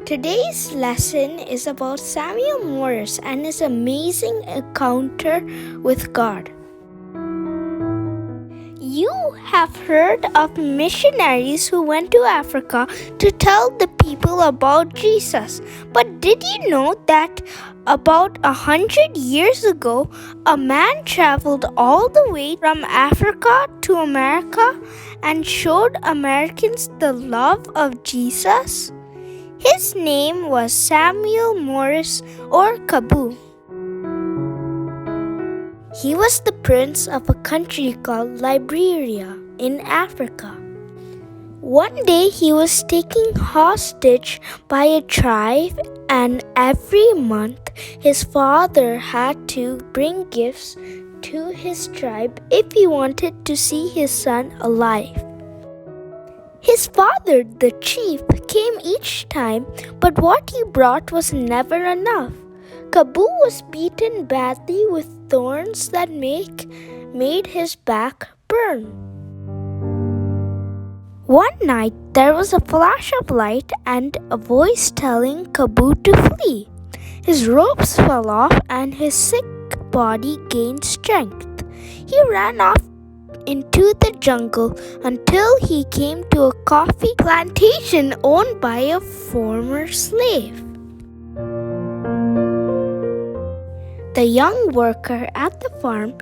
Today's lesson is about Samuel Morris and his amazing encounter with God. You have heard of missionaries who went to Africa to tell the people about Jesus. But did you know that about 100 years ago, a man traveled all the way from Africa to America and showed Americans the love of Jesus? His name was Samuel Morris or Kaboo. He was the prince of a country called Liberia in Africa. One day he was taken hostage by a tribe, and every month his father had to bring gifts to his tribe if he wanted to see his son alive. His father, the chief, came each time, but what he brought was never enough. Kaboo was beaten badly with thorns that made his back burn. One night there was a flash of light and a voice telling Kaboo to flee. His ropes fell off and his sick body gained strength. He ran off into the jungle until he came to a coffee plantation owned by a former slave. The young worker at the farm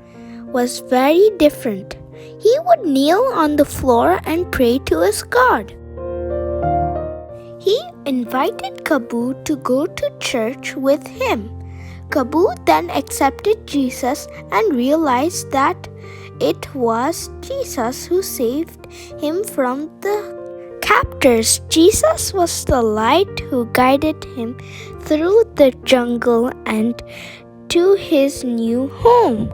was very different. He would kneel on the floor and pray to his God. He invited Kaboo to go to church with him. Kaboo then accepted Jesus and realized that it was Jesus who saved him from the captors. Jesus was the light who guided him through the jungle and to his new home.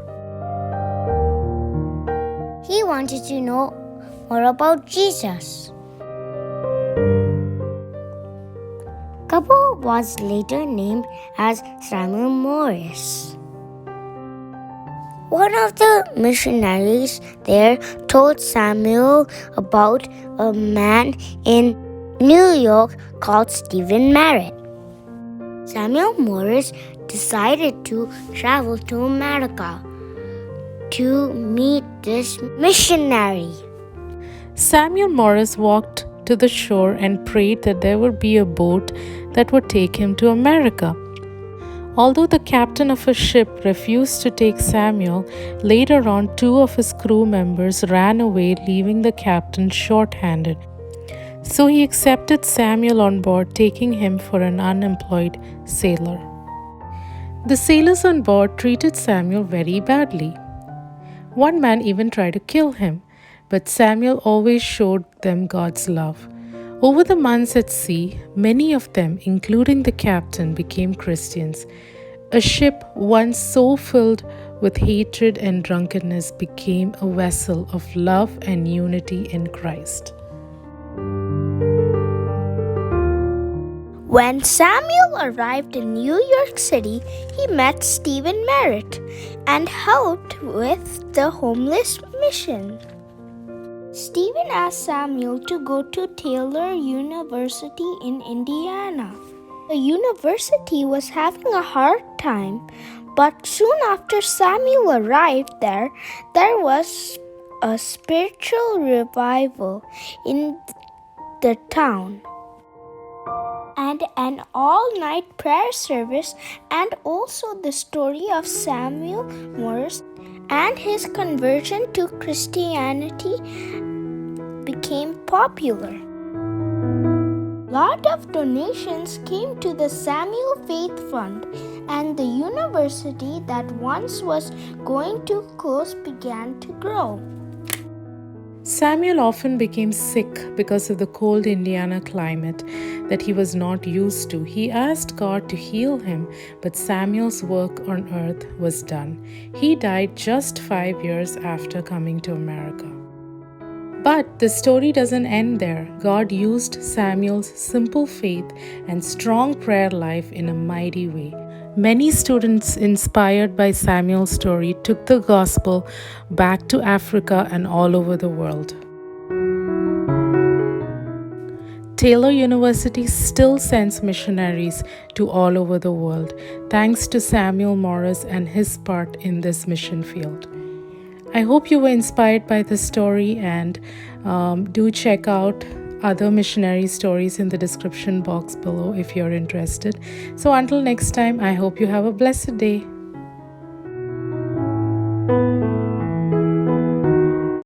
He wanted to know more about Jesus. Kaboo was later named as Samuel Morris. One of the missionaries there told Samuel about a man in New York called Stephen Merritt. Samuel Morris decided to travel to America to meet this missionary. Samuel Morris walked to the shore and prayed that there would be a boat that would take him to America. Although the captain of a ship refused to take Samuel, later on 2 of his crew members ran away, leaving the captain short-handed. So he accepted Samuel on board, taking him for an unemployed sailor. The sailors on board treated Samuel very badly. One man even tried to kill him, but Samuel always showed them God's love. Over the months at sea, many of them, including the captain, became Christians. A ship once so filled with hatred and drunkenness became a vessel of love and unity in Christ. When Samuel arrived in New York City, he met Stephen Merritt and helped with the homeless mission. Stephen asked Samuel to go to Taylor University in Indiana. The university was having a hard time, but soon after Samuel arrived there was a spiritual revival in the town, and an all-night prayer service, and also the story of Samuel Morris and his conversion to Christianity became popular. A lot of donations came to the Samuel Faith Fund, and the university that once was going to close began to grow. Samuel often became sick because of the cold Indiana climate that he was not used to. He asked God to heal him, but Samuel's work on earth was done. He died just 5 years after coming to America. But the story doesn't end there. God used Samuel's simple faith and strong prayer life in a mighty way. Many students inspired by Samuel's story took the gospel back to Africa and all over the world. Taylor University still sends missionaries to all over the world, thanks to Samuel Morris and his part in this mission field. I hope you were inspired by this story, and do check out other missionary stories in the description box below if you're interested. So until next time, I hope you have a blessed day.